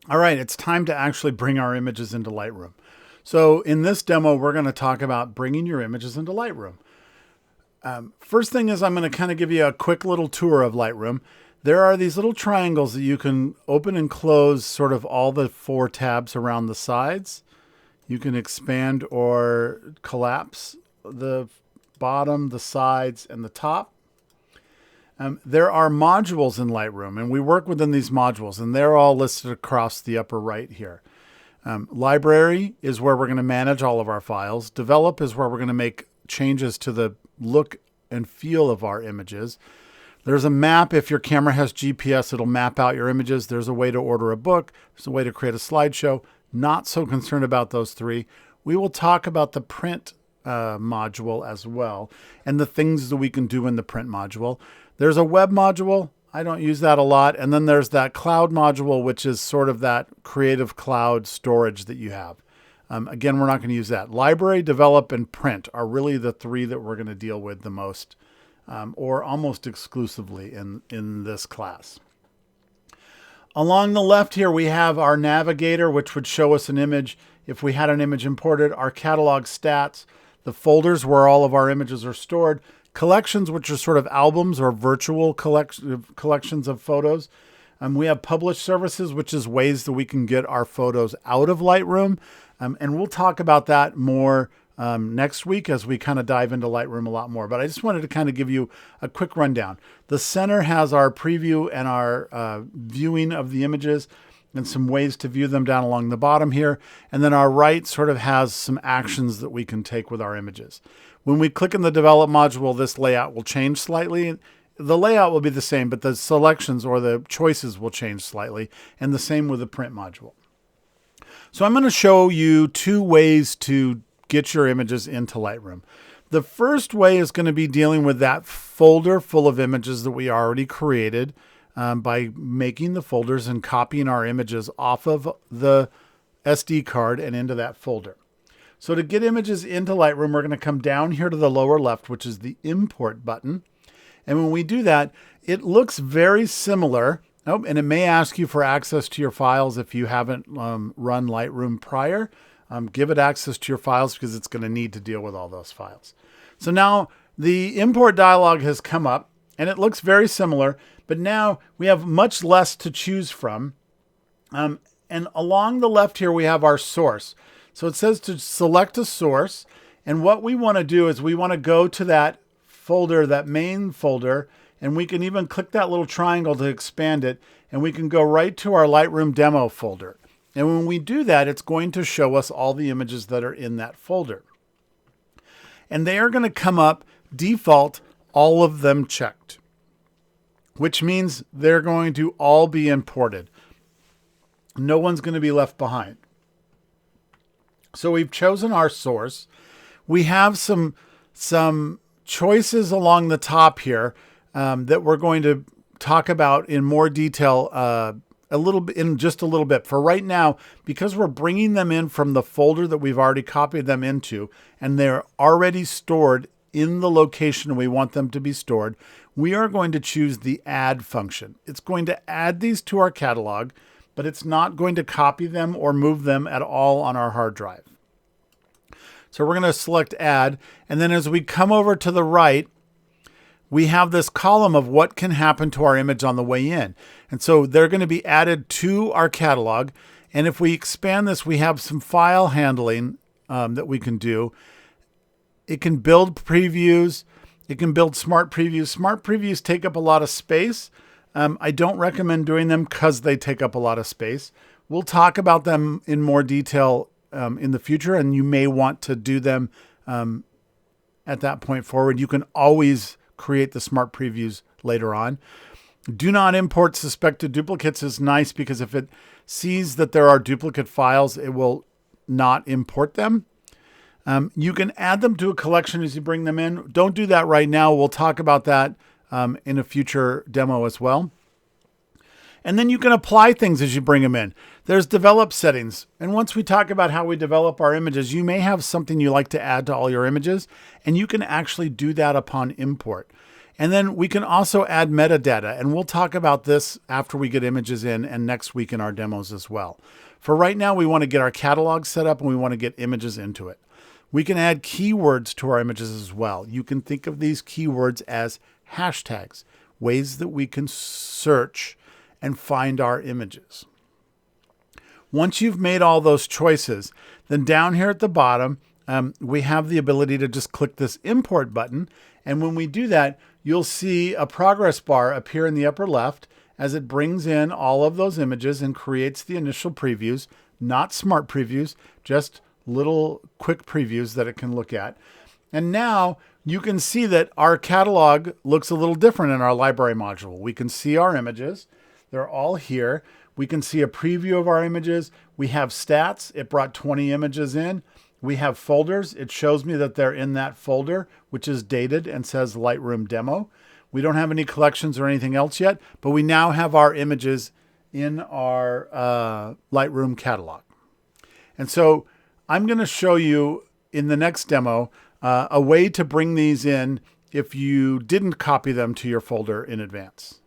All right, it's time to actually bring our images into Lightroom. So in this demo, we're going to talk about bringing your images into Lightroom. First thing is I'm going to kind of give you a quick little tour of Lightroom. There are these little triangles that you can open and close sort of all the four tabs around the sides. You can expand or collapse the bottom, the sides, and the top. There are modules in Lightroom, and we work within these modules, and they're all listed across the upper right here. Library is where we're going to manage all of our files. Develop is where we're going to make changes to the look and feel of our images. There's a map. If your camera has GPS, it'll map out your images. There's a way to order a book. There's a way to create a slideshow. Not so concerned about those three. We will talk about the print module as well and the things that we can do in the print module. There's a web module. I don't use that a lot. And then there's that cloud module, which is sort of that creative cloud storage that you have. Again, we're not going to use that. Library, develop, and print are really the three that we're going to deal with the most or almost exclusively in this class. Along the left here, we have our navigator, which would show us an image if we had an image imported, our catalog stats, the folders where all of our images are stored, collections, which are sort of albums or virtual collections of photos. We have published services, which is ways that we can get our photos out of Lightroom. And we'll talk about that more next week as we kind of dive into Lightroom a lot more. But I just wanted to kind of give you a quick rundown. The center has our preview and our viewing of the images and some ways to view them down along the bottom here. And then our right sort of has some actions that we can take with our images. When we click in the develop module, this layout will change slightly. The layout will be the same, but the selections or the choices will change slightly. And the same with the print module. So I'm going to show you two ways to get your images into Lightroom. The first way is going to be dealing with that folder full of images that we already created by making the folders and copying our images off of the SD card and into that folder. So to get images into Lightroom, we're going to come down here to the lower left, which is the import button. And when we do that, it looks very similar. Oh, and it may ask you for access to your files if you haven't run Lightroom prior. Give it access to your files because it's going to need to deal with all those files. So now the import dialog has come up and it looks very similar, but now we have much less to choose from. And along the left here, we have our source. So it says to select a source. And what we want to do is we want to go to that folder, that main folder, and we can even click that little triangle to expand it. And we can go right to our Lightroom demo folder. And when we do that, it's going to show us all the images that are in that folder. And they are going to come up default, all of them checked, which means they're going to all be imported. No one's going to be left behind. So we've chosen our source. We have some choices along the top here that we're going to talk about in more detail in just a little bit. For right now, because we're bringing them in from the folder that we've already copied them into, and they're already stored in the location we want them to be stored, we are going to choose the add function. It's going to add these to our catalog, but it's not going to copy them or move them at all on our hard drive. So we're going to select add. And then as we come over to the right, we have this column of what can happen to our image on the way in. And so they're going to be added to our catalog. And if we expand this, we have some file handling that we can do. It can build previews. It can build smart previews. Smart previews take up a lot of space. I don't recommend doing them because they take up a lot of space. We'll talk about them in more detail in the future, and you may want to do them at that point forward. You can always create the smart previews later on. Do not import suspected duplicates is nice because if it sees that there are duplicate files, it will not import them. You can add them to a collection as you bring them in. Don't do that right now. We'll talk about that in a future demo as well. And then you can apply things as you bring them in. There's develop settings. And once we talk about how we develop our images, you may have something you like to add to all your images, and you can actually do that upon import. And then we can also add metadata, and we'll talk about this after we get images in and next week in our demos as well. For right now, we want to get our catalog set up and we want to get images into it. We can add keywords to our images as well. You can think of these keywords as hashtags, ways that we can search and find our images. Once you've made all those choices, then down here at the bottom, we have the ability to just click this import button. And when we do that, you'll see a progress bar appear in the upper left as it brings in all of those images and creates the initial previews, not smart previews, just little quick previews that it can look at. And now you can see that our catalog looks a little different in our library module. We can see our images. They're all here. We can see a preview of our images. We have stats. It brought 20 images in. We have folders. It shows me that they're in that folder, which is dated and says Lightroom Demo. We don't have any collections or anything else yet, but we now have our images in our Lightroom catalog. And so I'm going to show you in the next demo a way to bring these in if you didn't copy them to your folder in advance.